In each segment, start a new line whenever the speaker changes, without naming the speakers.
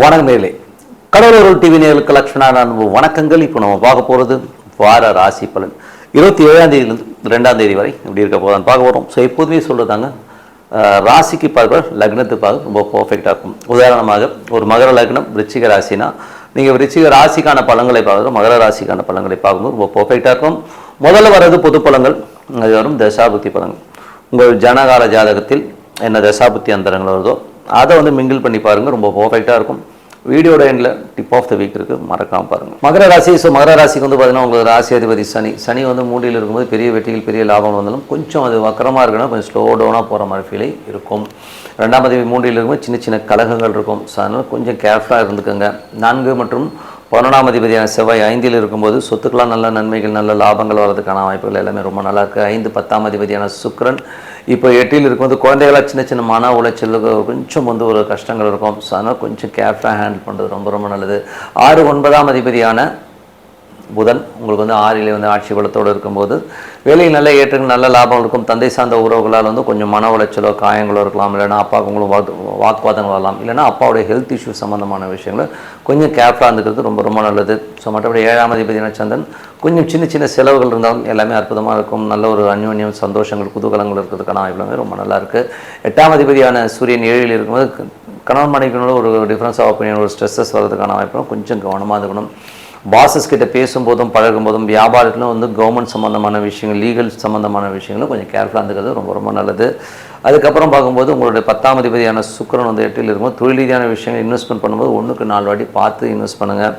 வணக்கம் நேயர்களே, கடலூர் டிவி நேயர்களுக்கு லட்சுமணா அன்பு வணக்கங்கள். இப்போ நம்ம பார்க்க போகிறது வார ராசி பலன் 27ஆம் தேதியிலிருந்து 2ஆம் தேதி வரை இப்படி இருக்க போதான்னு பார்க்க போகிறோம். ஸோ எப்போதுமே சொல்கிறதாங்க, ராசிக்கு பார்க்குற லக்னத்துக்கு பார்க்க ரொம்ப பர்ஃபெக்டாக இருக்கும். உதாரணமாக ஒரு மகர லக்னம் விருச்சிக ராசினா நீங்கள் விருச்சிக ராசிக்கான பலன்களை பார்க்குறோம், மகர ராசிக்கான பலன்களை பார்க்கும்போது ரொம்ப பர்ஃபெக்டாக இருக்கும். முதல்ல வர்றது பொது பலன்கள், அது வரும் தசாபுத்தி பலன்கள். உங்கள் ஜனகால ஜாதகத்தில் என்ன தசாபுத்தி அந்தரங்கள் வருதோ அதை வந்து மிங்கிள் பண்ணி பாருங்கள், ரொம்ப பர்ஃபெக்டாக இருக்கும். வீடியோட எண்டில் டிப் ஆஃப் த வீக் இருக்குது, மறக்காமல் பாருங்கள். மகர ராசி, ஸோ மகர ராசிக்கு வந்து பார்த்தீங்கன்னா உங்களுக்கு ராசி அதிபதி சனி வந்து மூடியில் இருக்கும்போது பெரிய வெற்றிகள் பெரிய லாபம் வந்தாலும் கொஞ்சம் அது வக்கரமாக இருக்குன்னா கொஞ்சம் ஸ்லோ டவுனாக போகிற மாதிரி ஃபீலை இருக்கும். 2ஆம் தேதி மூடியில் இருக்கும்போது சின்ன சின்ன கலகங்கள் இருக்கும். ஸோ அதனால் கொஞ்சம் கேர்ஃபுல்லாக இருந்துக்கோங்க. 4 மற்றும் 11ஆம் அதிபதியான செவ்வாய் 5இல் இருக்கும்போது சொத்துக்கெல்லாம் நல்ல நன்மைகள் நல்ல லாபங்கள் வர்றதுக்கான வாய்ப்புகள் எல்லாமே ரொம்ப நல்லா இருக்குது. 5, 10ஆம் அதிபதியான சுக்கிரன் இப்போ 8இல் இருக்கும்போது குழந்தைகளாக சின்ன சின்ன மன உளைச்சலுக்கு கொஞ்சம் வந்து ஒரு கஷ்டங்கள் இருக்கும். ஸோ அதனால் கொஞ்சம் கேர்ஃபுல்லாக ஹேண்டில் பண்ணுறது ரொம்ப ரொம்ப நல்லது. 6, 9ஆம் அதிபதியான புதன் உங்களுக்கு வந்து 6இலே வந்து ஆட்சி பலத்தோடு இருக்கும்போது வேலையில் நல்ல ஏற்றங்கள் நல்ல லாபம் இருக்கும். தந்தை சார்ந்த உறவுகளால் வந்து கொஞ்சம் மன உளைச்சலோ காயங்களோ இருக்கலாம், இல்லைனா அப்பாவுக்கு உங்களுக்கு வாக்குவாதங்கள் வரலாம், இல்லைனா அப்பாவுடைய ஹெல்த் இஷ்யூ சம்மந்தமான விஷயங்களை கொஞ்சம் கேர்ஃபுல்லாக இருந்துக்கிறது ரொம்ப ரொம்ப நல்லது. ஸோ மற்றபடி 7ஆம் அதிபதியான சந்திரன் கொஞ்சம் சின்ன சின்ன செலவுகள் இருந்தாலும் எல்லாமே அற்புதமாக இருக்கும். நல்ல ஒரு அந்யோன்யம் சந்தோஷங்கள் குதூகலங்கள் இருக்கிறதுக்கான வாய்ப்புகளுமே ரொம்ப நல்லா இருக்குது. 8ஆம் அதிபதியான சூரியன் 7இல் இருக்கும்போது கணவன் மனைவிகளோட ஒரு டிஃப்ரென்ஸ் ஆஃப் ஒப்பீனியன் ஒரு ஸ்ட்ரெஸ்ஸஸ் வர்றதுக்கான வாய்ப்புகளும் கொஞ்சம் கவனமாக இருக்கணும். பாசஸ் கிட்ட பேசும்போதும் பழகும்போதும் வியாபாரத்திலும் வந்து கவர்மெண்ட் சம்மந்தமான விஷயங்கள் லீகல் சம்மந்தமான விஷயங்களும் கொஞ்சம் கேர்ஃபுல்லாக இருந்துக்கிறது ரொம்ப ரொம்ப நல்லது. அதுக்கப்புறம் பார்க்கும்போது உங்களுடைய 10ஆம் அதிபதியான சுக்கிரன் வந்து 8இல் இருக்கும்போது தொழில் ரீதியான விஷயங்கள் இன்வெஸ்ட்மெண்ட் பண்ணும்போது 1க்கு 4 வாட்டி பார்த்து இன்வெஸ்ட் பண்ணுங்கள்.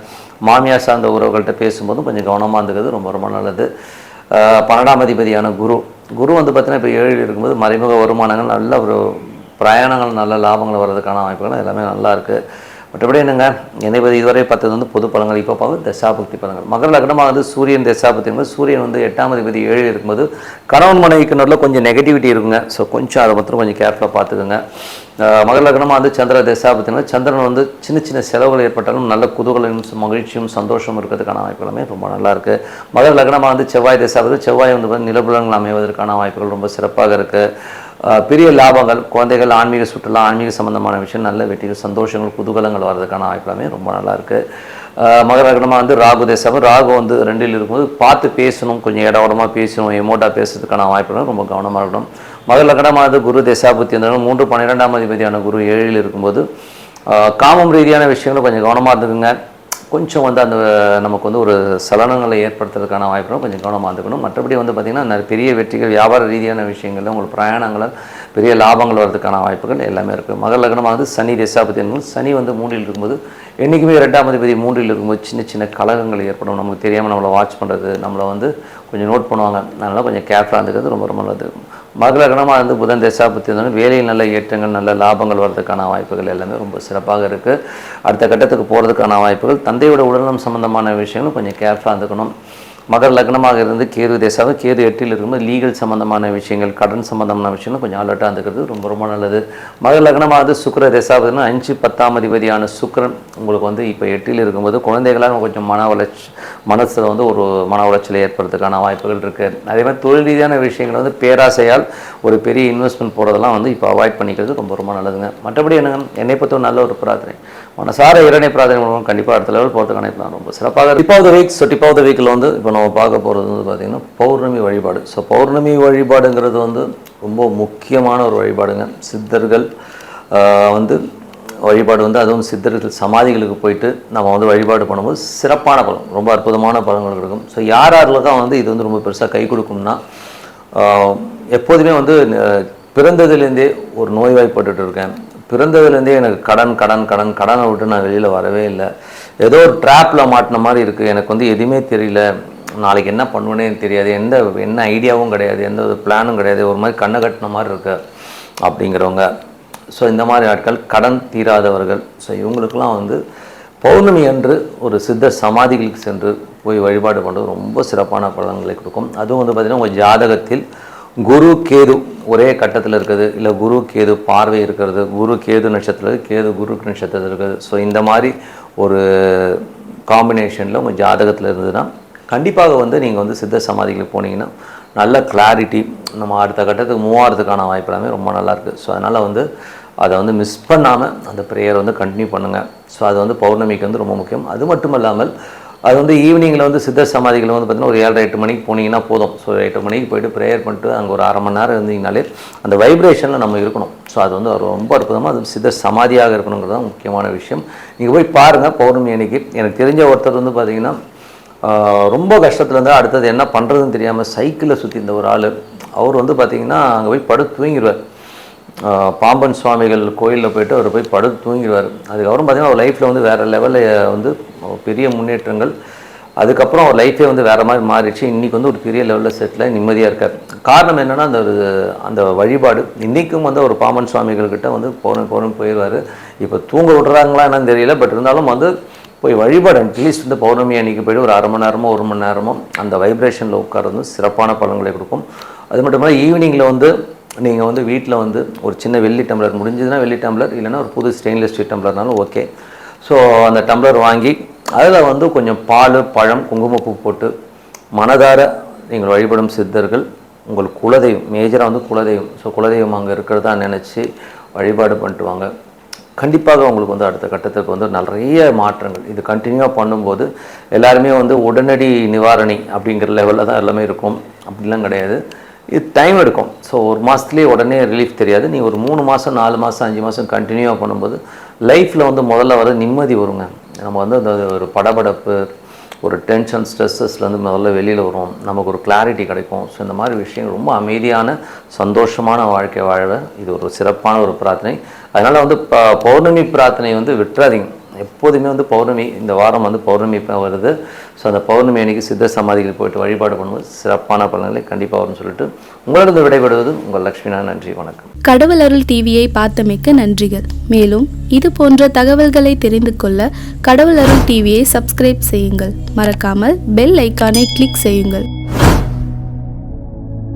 மாமியார் சார்ந்த உறவுகள்கிட்ட பேசும்போதும் கொஞ்சம் கவனமாக இருந்துக்கிறது ரொம்ப ரொம்ப நல்லது. 12ஆம் அதிபதியான குரு வந்து பார்த்தீங்கன்னா இப்போ 7இல் இருக்கும்போது மறைமுக வருமானங்கள் நல்ல ஒரு பிரயாணங்கள் நல்ல லாபங்கள் வர்றதுக்கான வாய்ப்புகள் எல்லாமே நல்லா இருக்குது. மற்றபடி என்னங்க என்னை பற்றி இதுவரை பார்த்தது வந்து பொது பலன்கள். இப்போ பார்க்க தசாபக்தி பலன்கள். மகர லக்னமாக வந்து சூரியன் தசாபக்தி இருக்கும்போது சூரியன் வந்து 8ஆம் அதிபதி 7இல் இருக்கும்போது கணவன் மனைவிக்கு நடுவில் கொஞ்சம் நெகட்டிவிட்டி இருக்குங்க. ஸோ கொஞ்சம் அதை மட்டும் கொஞ்சம் கேர்ஃபுல்லாக பார்த்துக்குங்க. மகர லக்னமாக வந்து சந்திர தசாபத்தினா சந்திரன் வந்து சின்ன சின்ன செலவுகள் ஏற்பட்டாலும் நல்ல குதூகலும் மகிழ்ச்சியும் சந்தோஷமும் இருக்கிறதுக்கான வாய்ப்புகளுமே ரொம்ப நல்லா இருக்குது. மகர லக்னமாக வந்து செவ்வாய் தசாபதி செவ்வாய் வந்து நிலபுலங்கள் அமைவதற்கான வாய்ப்புகள் ரொம்ப சிறப்பாக இருக்குது. பெரிய லாபங்கள் குழந்தைகள் ஆன்மீக சுற்றுலா ஆன்மீக சம்பந்தமான விஷயம் நல்ல வெற்றிகள் சந்தோஷங்கள் குதூகலங்கள் வர்றதுக்கான வாய்ப்புலாமே ரொம்ப நல்லா இருக்குது. மகர லக்னமாக வந்து ராகு தேசம் ராகு வந்து 2இல் இருக்கும்போது பார்த்து பேசணும், கொஞ்சம் இடவடமாக பேசணும், எமோட்டாக பேசுறதுக்கான வாய்ப்புகளும் ரொம்ப கவனமாக இருக்கணும். மகர லக்னமாக வந்து குரு தேசாபுத்தி வந்து 3, 12ஆம் அதிபதியான குரு 7இல் இருக்கும்போது காமம் ரீதியான விஷயங்களும் கொஞ்சம் கவனமாக இருந்துக்குங்க. கொஞ்சம் வந்து அந்த நமக்கு வந்து ஒரு சலனங்களை ஏற்படுத்துறதுக்கான வாய்ப்புகளும் கொஞ்சம் கவனமாக இருந்துக்கணும். மற்றபடி வந்து பார்த்திங்கன்னா பெரிய வெற்றிகள் வியாபார ரீதியான விஷயங்களில் உங்களுக்கு பிரயாணங்களால் பெரிய லாபங்கள் வர்றதுக்கான வாய்ப்புகள் எல்லாமே இருக்குது. மகர லக்னமாக வந்து சனி தசாபதி இருக்கும்போது சனி வந்து 3இல் இருக்கும்போது என்றைக்குமே 2ஆம் அதிபதி 3இல் இருக்கும்போது சின்ன சின்ன கலகங்கள் ஏற்படும். நமக்கு தெரியாமல் நம்மளை வாட்ச் பண்ணுறது நம்மளை வந்து கொஞ்சம் நோட் பண்ணுவாங்க. அதனால் கொஞ்சம் கேர்ஃபுல்லாக இருந்துக்கிறது ரொம்ப ரொம்ப நல்லது. மகர லக்னமாக வந்து புதன் தசாபத்தி இருந்தாலும் வேலையில் நல்ல ஏற்றங்கள் நல்ல லாபங்கள் வர்றதுக்கான வாய்ப்புகள் எல்லாமே ரொம்ப சிறப்பாக இருக்குது. அடுத்த கட்டத்துக்கு போகிறதுக்கான வாய்ப்புகள் தந்தையோட உடல்நலம் சம்மந்தமான விஷயங்களும் கொஞ்சம் கேர்ஃபுல்லாக இருந்துக்கணும். மகர லக்னமாக இருந்து கேது தேசாவும் கேது 8இல் இருக்கும்போது லீகல் சம்மந்தமான விஷயங்கள் கடன் சம்மந்தமான விஷயங்கள் கொஞ்சம் அலர்ட்டாக இருந்துக்கிறது ரொம்ப ரொம்ப நல்லது. மகர லக்னமாக சுக்கிர தேசாபதினா 5, 10ஆம் அதிபதியான சுக்கிரன் உங்களுக்கு வந்து இப்போ 8இல் இருக்கும்போது குழந்தைகளாக கொஞ்சம் மனசில் வந்து ஒரு மன உளைச்சலை ஏற்படுறதுக்கான வாய்ப்புகள் இருக்குது. அதே மாதிரி தொழில் ரீதியான விஷயங்கள் வந்து பேராசையால் ஒரு பெரிய இன்வெஸ்ட்மெண்ட் போகிறதெல்லாம் வந்து இப்போ அவாய்ட் பண்ணிக்கிறது ரொம்ப ரொம்ப நல்லதுங்க. மற்றபடி என்னை பொறுத்த நல்ல ஒரு பிரார்த்தனை மனசார இறைவனை பிரார்த்தனை பண்ணுவோம். கண்டிப்பாக அடுத்த லெவல் போகிறதுக்கான இப்போ ரொம்ப சிறப்பாக tip of the week. So tip of the வீக்கில் வந்து இப்போ நம்ம பார்க்க போகிறது வந்து பார்த்திங்கன்னா பௌர்ணமி வழிபாடு. ஸோ பௌர்ணமி வழிபாடுங்கிறது வந்து ரொம்ப முக்கியமான ஒரு வழிபாடுங்க. சித்தர்கள் வந்து வழிபாடு வந்து அதுவும் சித்தர்கள் சமாதிகளுக்கு போயிட்டு நம்ம வந்து வழிபாடு பண்ணும்போது சிறப்பான பலன் ரொம்ப அற்புதமான பலன்கள் இருக்கும். ஸோ யாரெல்லாம் வந்து இது வந்து ரொம்ப பெருசாக கை கொடுக்கும்னா எப்போதுமே வந்து பிறந்ததுலேருந்தே ஒரு நோய்வாய்ப்பட்டு இருக்கேன், பிறந்ததுலேருந்தே எனக்கு கடனை விட்டு நான் வெளியில் வரவே இல்லை, ஏதோ ஒரு ட்ராப்பில் மாட்டின மாதிரி இருக்குது, எனக்கு வந்து எதுவுமே தெரியல, நாளைக்கு என்ன பண்ணுவேனே தெரியாது, என்ன ஐடியாவும் கிடையாது, எந்த ஒரு பிளானும் கிடையாது, ஒரு மாதிரி கண்ணை கட்டின மாதிரி இருக்கு அப்படிங்கிறவங்க. ஸோ இந்த மாதிரி ஆட்கள் கடன் தீராதவர்கள். ஸோ இவங்களுக்கெல்லாம் வந்து பௌர்ணமி அன்று ஒரு சித்த சமாதிகளுக்கு சென்று போய் வழிபாடு பண்ணுறது ரொம்ப சிறப்பான பலன்களை கொடுக்கும். அதுவும் வந்து பார்த்திங்கன்னா உங்கள் ஜாதகத்தில் குரு கேது ஒரே கட்டத்தில் இருக்குது, இல்லை குரு கேது பார்வை இருக்கிறது, குரு கேது நட்சத்திரம் கேது குரு நட்சத்திரத்தில் இருக்குது. ஸோ இந்த மாதிரி ஒரு காம்பினேஷனில் உங்கள் ஜாதகத்தில் இருந்ததுன்னா கண்டிப்பாக வந்து நீங்கள் வந்து சித்த சமாதிகளுக்கு போனீங்கன்னா நல்ல கிளாரிட்டி நம்ம அடுத்த கட்டத்துக்கு மூவ் ஆகிறதுக்கான வாய்ப்பு எல்லாமே ரொம்ப நல்லாயிருக்கு. ஸோ அதனால் வந்து அதை வந்து மிஸ் பண்ணாமல் அந்த ப்ரேயரை வந்து கண்டினியூ பண்ணுங்கள். ஸோ அது வந்து பௌர்ணமிக்கு வந்து ரொம்ப முக்கியம். அது மட்டும் இல்லாமல் அது வந்து ஈவினிங்கில் வந்து சித்தர் சமாதிகள் வந்து பார்த்திங்கன்னா ஒரு 7-8 மணிக்கு போனீங்கன்னா போதும். ஸோ 8 மணிக்கு போய்ட்டு ப்ரேயர் பண்ணிட்டு அங்கே ஒரு அரை மணி நேரம் இருந்தீங்கனாலே அந்த வைப்ரேஷனில் நம்ம இருக்கணும். ஸோ அது வந்து ரொம்ப அற்புதமாக அது சித்தர் சமாதியாக இருக்கணுங்கிறது தான் முக்கியமான விஷயம். நீங்கள் போய் பாருங்கள் பௌர்ணமி அன்னைக்கு. எனக்கு தெரிஞ்ச ஒருத்தர் வந்து பார்த்திங்கன்னா ரொம்ப கஷ்டத்தில் இருந்தால் அடுத்தது என்ன பண்ணுறதுன்னு தெரியாமல் சைக்கிளில் சுற்றி இருந்த ஒரு ஆள். அவர் வந்து பார்த்திங்கன்னா அங்கே போய் படுத்து தூங்கிடுவார். பாம்பன் சுவாமிகள் கோயிலில் போய்ட்டு அவர் போய் படுத்து தூங்கிடுவார். அதுக்கப்புறம் பார்த்திங்கன்னா அவர் லைஃப்பில் வந்து வேறு லெவலில் வந்து பெரிய முன்னேற்றங்கள். அதுக்கப்புறம் அவர் லைஃபே வந்து வேறு மாதிரி மாறிடுச்சு. இன்றைக்கி வந்து ஒரு பெரிய லெவலில் செட்டில் நிம்மதியாக இருக்கார். காரணம் என்னென்னா அந்த வழிபாடு. இன்றைக்கும் வந்து ஒரு பாம்பன் சுவாமிகள்கிட்ட வந்து பௌர்ணமி போயிடுவார். இப்போ தூங்க விட்றாங்களா என்னன்னு தெரியல. பட் இருந்தாலும் வந்து போய் வழிபாடு அட்லீஸ்ட் வந்து பௌர்ணமி அன்றைக்கி போய்ட்டு ஒரு அரை மணி நேரமோ 1 மணி நேரமோ அந்த வைப்ரேஷனில் உட்கார்றது சிறப்பான பலன்களை கொடுக்கும். அது மட்டும் இல்லாமல் ஈவினிங்கில் வந்து நீங்கள் வந்து வீட்டில் வந்து ஒரு சின்ன வெள்ளி டம்ளர், முடிஞ்சதுன்னா வெள்ளி டம்ளர், இல்லைன்னா ஒரு புது ஸ்டெயின்லெஸ் ஸ்டீல் டம்ளர்னாலும் ஓகே. ஸோ அந்த டம்ளர் வாங்கி அதில் வந்து கொஞ்சம் பால், பழம், குங்குமப்பூ போட்டு மனதார நீங்கள் வழிபடும் சித்தர்கள் உங்கள் குலதெய்வம், மேஜராக வந்து குலதெய்வம். ஸோ குலதெய்வம் அங்கே இருக்கிறதா நினச்சி வழிபாடு பண்ணிட்டு வாங்க. கண்டிப்பாக உங்களுக்கு வந்து அடுத்த கட்டத்துக்கு வந்து நிறைய மாற்றங்கள். இது கண்டினியூவாக பண்ணும்போது எல்லாருமே வந்து உடனடி நிவாரணி அப்படிங்கிற லெவலில் தான் எல்லாமே இருக்கும். அப்படிலாம் கிடையாது. இது டைம் எடுக்கும். ஸோ ஒரு மாதத்துலேயே உடனே ரிலீஃப் தெரியாது. நீ ஒரு 3 மாதம் 4 மாதம் 5 மாதம் கண்டினியூவாக பண்ணும்போது லைஃப்பில் வந்து முதல்ல வர நிம்மதி வருங்க. நம்ம வந்து அந்த ஒரு படபடப்பு, ஒரு டென்ஷன், ஸ்ட்ரெஸ்ஸஸ்லேருந்து முதல்ல வெளியில் வரும். நமக்கு ஒரு கிளாரிட்டி கிடைக்கும். ஸோ இந்த மாதிரி விஷயங்கள் ரொம்ப அமைதியான சந்தோஷமான வாழ்க்கை வாழ இது ஒரு சிறப்பான ஒரு பிரார்த்தனை. அதனால் வந்து பௌர்ணமி பிரார்த்தனை வந்து விட்டுறாதீங்க. எப்போதுமே வந்து பௌர்ணமி, இந்த வாரம் வந்து பௌர்ணமி வருது. ஸோ அந்த பௌர்ணமி அன்றைக்கி சித்த சமாதிகள் போய்ட்டு வழிபாடு பண்ணும்போது சிறப்பான பலன்களை கண்டிப்பாக வரும்னு சொல்லிட்டு உங்களிடம் விடைபெறுவது உங்கள் லக்ஷ்மினா. நன்றி, வணக்கம்.
கடவுள் அருள் டிவியை பார்த்தமைக்கு நன்றிகள். மேலும் இது போன்ற தகவல்களை தெரிந்து கொள்ள கடவுள் அருள் டிவியை சப்ஸ்கிரைப் செய்யுங்கள். மறக்காமல் பெல் ஐக்கானை கிளிக் செய்யுங்கள்.